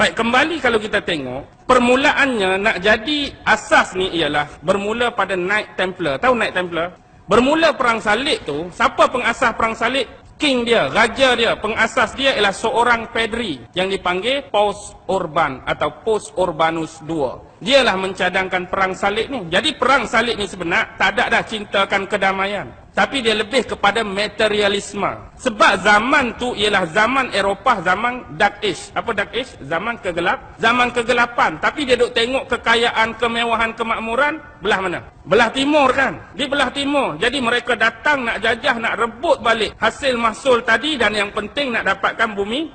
Baik, kembali kalau kita tengok, permulaannya nak jadi asas ni ialah bermula pada Knight Templar. Tahu Knight Templar? Bermula perang salib tu, siapa pengasas perang salib? King dia, raja dia, pengasas dia ialah seorang padri yang dipanggil Paus Urban atau Paus Urbanus II. Dialah mencadangkan perang salib ni. Jadi perang salib ni sebenar tak ada dah cintakan kedamaian, tapi dia lebih kepada materialisme. Sebab zaman tu ialah zaman Eropah, zaman Dark Age. Apa Dark Age? Zaman kegelap, zaman kegelapan. Tapi dia duk tengok kekayaan, kemewahan, kemakmuran belah mana? Belah timur kan? Di belah timur. Jadi mereka datang nak jajah, nak rebut balik hasil mahsul tadi, dan yang penting nak dapatkan bumi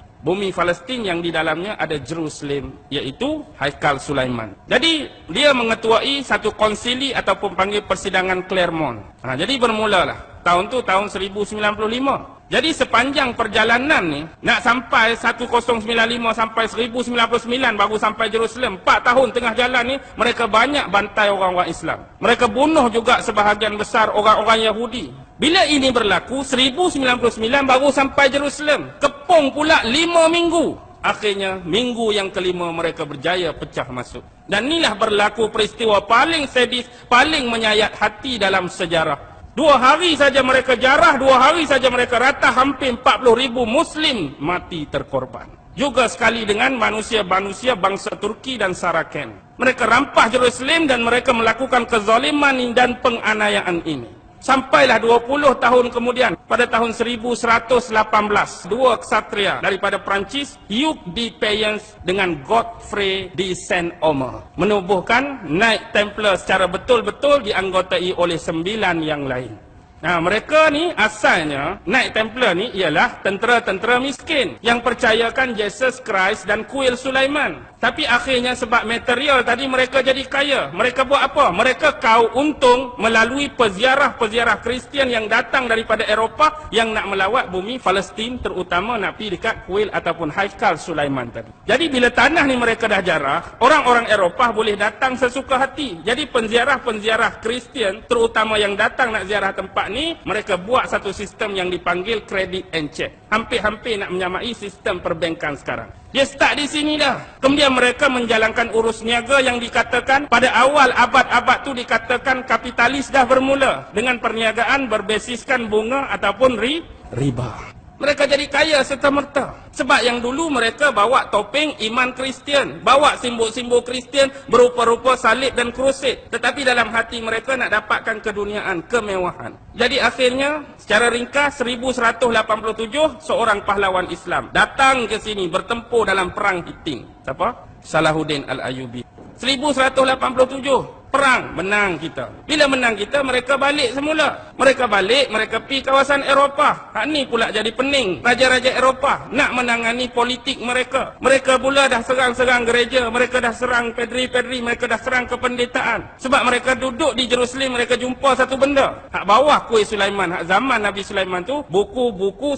Palestin yang di dalamnya ada Jerusalem, iaitu Haikal Sulaiman. Jadi dia mengetuai satu konsili ataupun panggil persidangan Claremont. Jadi bermulalah tahun tu tahun 1095. Jadi sepanjang perjalanan ni nak sampai 1095 sampai 1099 baru sampai Jerusalem. 4 tahun tengah jalan ni mereka banyak bantai orang-orang Islam. Mereka bunuh juga sebahagian besar orang-orang Yahudi. Bila ini berlaku 1099 baru sampai Jerusalem. Kepung pula 5 minggu. Akhirnya minggu yang kelima mereka berjaya pecah masuk. Dan inilah berlaku peristiwa paling sadis, paling menyayat hati dalam sejarah. 2 hari saja mereka jarah, 2 hari saja mereka rata, hampir 40,000 Muslim mati terkorban. Juga sekali dengan manusia-manusia bangsa Turki dan Saraken. Mereka rampas Jerusalem dan mereka melakukan kezaliman dan penganiayaan ini. Sampailah 20 tahun kemudian, pada tahun 1118, 2 ksatria daripada Perancis, Hugh de Payens dengan Godfrey de Saint-Omer, menubuhkan Knight Templar secara betul-betul dianggotai oleh 9 yang lain. Mereka ni asalnya, Knight Templar ni ialah tentera-tentera miskin yang percayakan Jesus Christ dan kuil Sulaiman. Tapi akhirnya sebab material tadi mereka jadi kaya. Mereka buat apa? Mereka kau untung melalui peziarah-peziarah Kristian yang datang daripada Eropah yang nak melawat bumi Palestin, terutama nak pergi dekat kuil ataupun Haikal Sulaiman tadi. Jadi bila tanah ni mereka dah jarah, orang-orang Eropah boleh datang sesuka hati. Jadi penziarah-penziarah Kristian terutama yang datang nak ziarah tempat ni, mereka buat satu sistem yang dipanggil credit and check. Hampir-hampir nak menyamai sistem perbankan sekarang. Dia start di sini dah. Kemudian mereka menjalankan urus niaga yang dikatakan pada awal abad-abad tu dikatakan kapitalis dah bermula dengan perniagaan berbasiskan bunga ataupun riba. Mereka jadi kaya serta-merta. Sebab yang dulu mereka bawa topeng iman Kristian, bawa simbol-simbol Kristian berupa-rupa salib dan krusid. Tetapi dalam hati mereka nak dapatkan keduniaan, kemewahan. Jadi akhirnya secara ringkas 1187 seorang pahlawan Islam datang ke sini bertempur dalam perang Hittin. Siapa? Salahuddin Al-Ayyubi. 1187 perang, menang kita. Bila menang kita, mereka balik semula. Mereka balik, mereka pergi kawasan Eropah. Hak ni pula jadi pening. Raja-raja Eropah nak menangani politik mereka. Mereka pula dah serang-serang gereja, mereka dah serang padri-padri, mereka dah serang kependetaan. Sebab mereka duduk di Jerusalem, mereka jumpa satu benda. Hak bawah kuil Sulaiman, hak zaman Nabi Sulaiman tu, buku-buku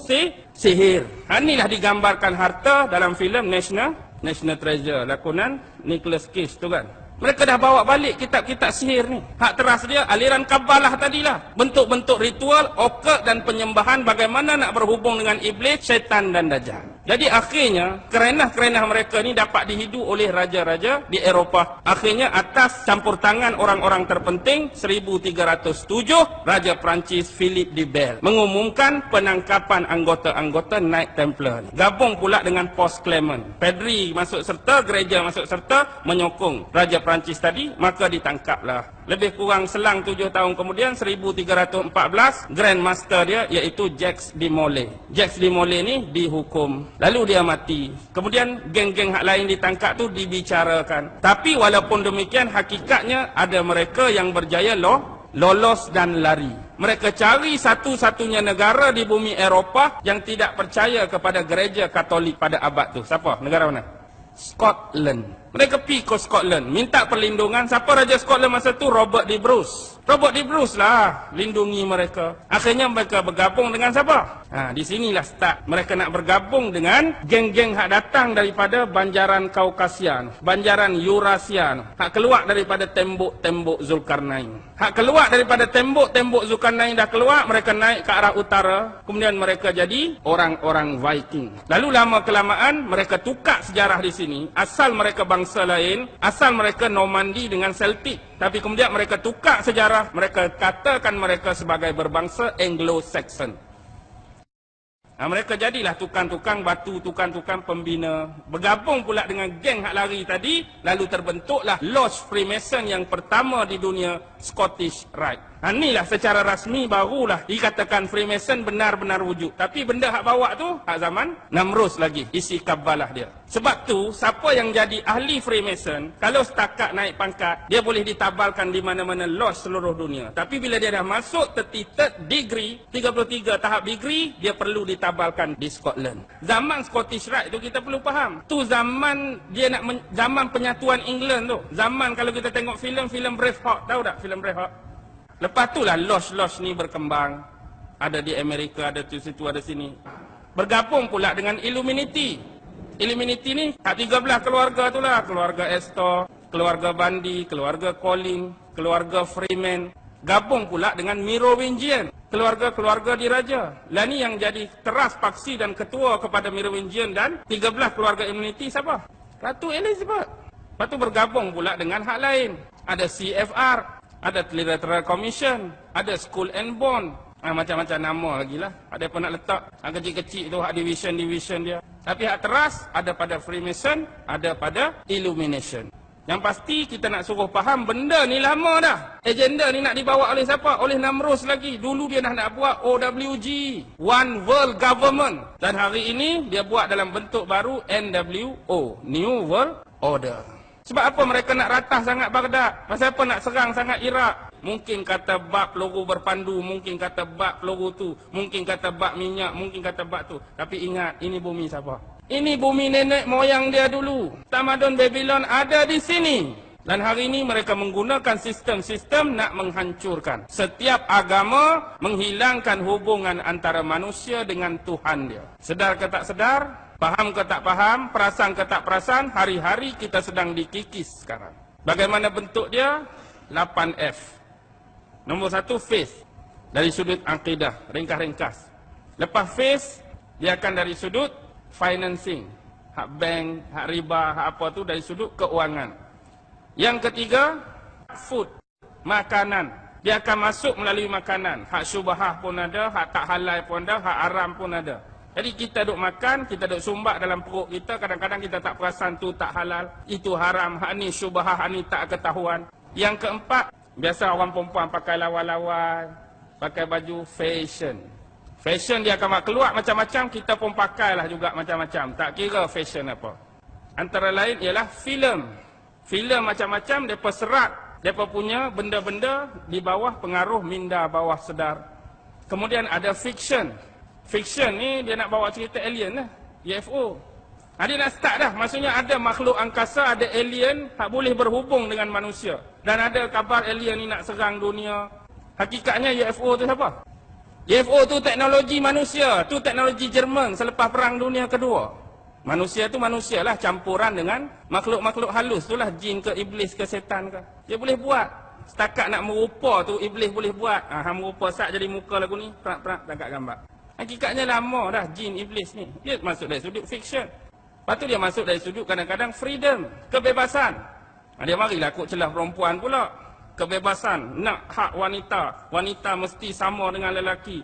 sihir. Hak ni lah digambarkan harta dalam filem National Treasure, lakonan Nicolas Cage tu kan. Mereka dah bawa balik kitab-kitab sihir ni. Hak teras dia aliran Kabalah tadilah. Bentuk-bentuk ritual, occult dan penyembahan bagaimana nak berhubung dengan iblis, syaitan dan dajjal. Jadi akhirnya kerenah-kerenah mereka ni dapat dihidu oleh raja-raja di Eropah. Akhirnya atas campur tangan orang-orang terpenting 1307 Raja Perancis Philip de Bell mengumumkan penangkapan anggota-anggota Knight Templar ni. Gabung pula dengan Paus Clement. Padri masuk serta, gereja masuk serta menyokong Raja Perancis tadi, maka ditangkaplah. Lebih kurang selang 7 tahun kemudian 1314 Grand Master dia iaitu Jacques de Molay. Jacques de Molay ni dihukum. Lalu dia mati. Kemudian geng-geng hak lain ditangkap tu dibicarakan. Tapi walaupun demikian hakikatnya ada mereka yang berjaya lolos dan lari. Mereka cari satu-satunya negara di bumi Eropah yang tidak percaya kepada gereja Katolik pada abad tu. Siapa? Negara mana? Scotland. Mereka pergi ke Scotland, minta perlindungan. Siapa Raja Scotland masa tu? Robert de Bruce. Robert de Bruce lah lindungi mereka. Akhirnya mereka bergabung dengan siapa? Di sinilah start. Mereka nak bergabung dengan geng-geng hak datang daripada banjaran Kaukasian, banjaran Eurasian, hak keluar daripada tembok-tembok Zulkarnain. Hak keluar daripada tembok-tembok Zulkarnain dah keluar, mereka naik ke arah utara. Kemudian mereka jadi orang-orang Viking. Lalu lama-kelamaan mereka tukar sejarah di sini. Asal mereka bangsa lain, asal mereka Normandy dengan Celtic. Tapi kemudian mereka tukar sejarah, mereka katakan mereka sebagai berbangsa Anglo-Saxon. Mereka jadilah tukang-tukang batu, tukang-tukang pembina. Bergabung pula dengan geng hak lari tadi, lalu terbentuklah Lodge Freemason yang pertama di dunia, Scottish Rite. Inilah secara rasmi barulah dikatakan Freemason benar-benar wujud. Tapi benda hak bawa tu, hak zaman Namrus lagi, isi kabalah dia. Sebab tu, siapa yang jadi ahli Freemason, kalau setakat naik pangkat, dia boleh ditabalkan di mana-mana lodge seluruh dunia. Tapi bila dia dah masuk 33 degree, 33 tahap degree, dia perlu ditabalkan di Scotland. Zaman Scottish Rite tu kita perlu faham. Tu zaman dia zaman penyatuan England tu. Zaman kalau kita tengok filem Braveheart, tahu tak filem Braveheart? Lepas tu lah lodge-lodge ni berkembang. Ada di Amerika, ada di situ, ada sini. Bergabung pula dengan Illuminati. Illuminati ni, 13 keluarga tu lah. Keluarga Astor, keluarga Bundy, keluarga Collins, keluarga Freeman. Gabung pula dengan Merovingian. Keluarga-keluarga diraja. Lah ni yang jadi teras paksi dan ketua kepada Merovingian dan 13 keluarga Illuminati siapa? Ratu Elizabeth. Lepas tu bergabung pula dengan hak lain. Ada CFR. Ada Electoral Commission, ada Skull and Bone, macam-macam nama lagi lah. Ada pun nak letak kecil-kecil tu, hak division dia. Tapi hak teras ada pada Freemason, ada pada Illumination. Yang pasti kita nak suruh faham benda ni lama dah. Agenda ni nak dibawa oleh siapa? Oleh Namrus lagi. Dulu dia dah nak buat OWG, One World Government. Dan hari ini dia buat dalam bentuk baru NWO, New World Order. Sebab apa mereka nak ratah sangat Baghdad? Pasal apa nak serang sangat Iraq? Mungkin kata bab peluru berpandu, mungkin kata bab peluru tu, mungkin kata bab minyak, mungkin kata bab tu. Tapi ingat, ini bumi siapa? Ini bumi nenek moyang dia dulu. Tamadun Babylon ada di sini. Dan hari ini mereka menggunakan sistem-sistem nak menghancurkan setiap agama, menghilangkan hubungan antara manusia dengan Tuhan dia. Sedar ke tak sedar? Faham ke tak faham, perasan ke tak perasan, hari-hari kita sedang dikikis sekarang. Bagaimana bentuk dia? 8F. Nombor 1, faith. Dari sudut akidah, ringkas-ringkas. Lepas faith, dia akan dari sudut financing. Hak bank, hak riba, hak apa tu dari sudut keuangan. Yang ketiga, food, makanan. Dia akan masuk melalui makanan. Hak syubhah pun ada, hak tak halal pun ada, hak haram pun ada. Jadi kita duk makan, kita duk sumbat dalam perut kita, kadang-kadang kita tak perasan tu tak halal, itu haram, hak ni syubhah, hak ni tak ketahuan. Yang keempat, biasa orang perempuan pakai lawan-lawan, pakai baju fashion. Fashion dia akan keluar macam-macam, kita pun pakailah juga macam-macam, tak kira fashion apa. Antara lain ialah filem. Filem macam-macam, mereka serat, mereka punya benda-benda di bawah pengaruh minda bawah sedar. Kemudian ada fiction. Fiction ni dia nak bawa cerita alien lah, UFO. Dia nak start dah, maksudnya ada makhluk angkasa, ada alien tak boleh berhubung dengan manusia. Dan ada kabar alien ni nak serang dunia. Hakikatnya UFO tu siapa? UFO tu teknologi manusia, tu teknologi Jerman selepas Perang Dunia Kedua. Manusia tu manusia lah, campuran dengan makhluk-makhluk halus tu lah, jin ke iblis ke setan ke. Dia boleh buat. Setakat nak merupa tu iblis boleh buat. Merupa sat jadi muka lagu ni, perak-perak tangkap gambar. Hakikatnya lama dah jin iblis ni. Dia masuk dari sudut fiction. Lepas tu dia masuk dari sudut kadang-kadang freedom, kebebasan. Dia marilah kok celah perempuan pula. Kebebasan, nak hak wanita. Wanita mesti sama dengan lelaki.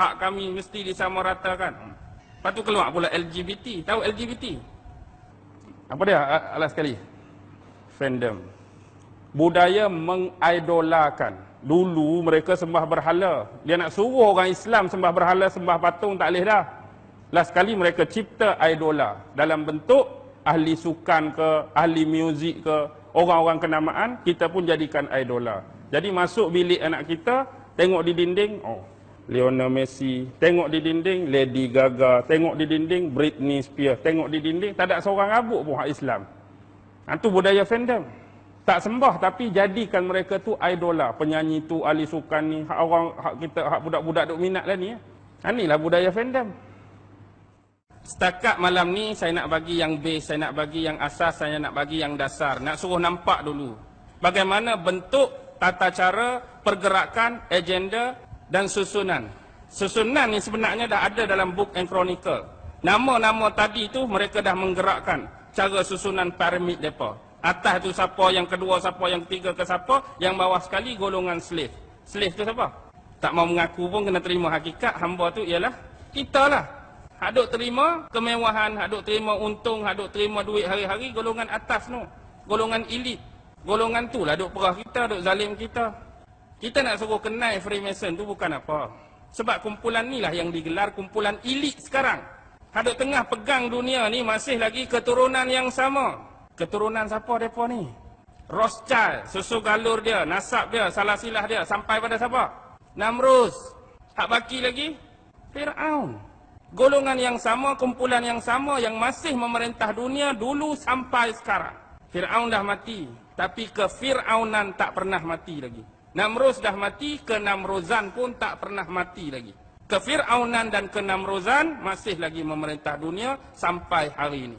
Hak kami mesti disamaratakan. Lepas tu keluar pula LGBT. Tahu LGBT? Apa dia? Alas sekali. Fandom. Budaya mengidolakan. Dulu mereka sembah berhala. Dia nak suruh orang Islam sembah berhala, sembah patung, tak boleh dah. Last kali mereka cipta idola. Dalam bentuk ahli sukan ke, ahli muzik ke, orang-orang kenamaan, kita pun jadikan idola. Jadi masuk bilik anak kita, tengok di dinding, Lionel Messi. Tengok di dinding, Lady Gaga. Tengok di dinding, Britney Spears. Tengok di dinding, tak ada seorang rabuk pun hak Islam. Itu budaya fandom. Tak sembah tapi jadikan mereka tu idola. Penyanyi tu, ahli sukan ni, hak orang, hak kita, hak budak-budak duk minat lah ni. Inilah budaya fandom. Setakat malam ni saya nak bagi yang base, saya nak bagi yang asas, saya nak bagi yang dasar. Nak suruh nampak dulu bagaimana bentuk, tata cara, pergerakan, agenda dan susunan. Susunan ni sebenarnya dah ada dalam Book and Chronicle. Nama-nama tadi tu mereka dah menggerakkan cara susunan piramid mereka. Atas tu siapa, yang kedua siapa, yang ketiga ke siapa, yang bawah sekali golongan slave. Slave tu siapa? Tak mau mengaku pun kena terima hakikat, hamba tu ialah kita lah. Hak duk terima kemewahan, hak duk terima untung, hak duk terima duit hari-hari, golongan atas tu. Golongan elit. Golongan tu lah duk perah kita, duk zalim kita. Kita nak suruh kenal Freemason tu bukan apa. Sebab kumpulan ni lah yang digelar kumpulan elit sekarang. Hak duk tengah pegang dunia ni masih lagi keturunan yang sama. Keturunan siapa mereka ni? Rothschild, susu galur dia, nasab dia, salah silah dia, sampai pada siapa? Namrus. Hak baki lagi? Fir'aun. Golongan yang sama, kumpulan yang sama yang masih memerintah dunia dulu sampai sekarang. Fir'aun dah mati, tapi kefir'aunan tak pernah mati lagi. Namrus dah mati, kenamruzan pun tak pernah mati lagi. Kefir'aunan dan kenamruzan masih lagi memerintah dunia sampai hari ini.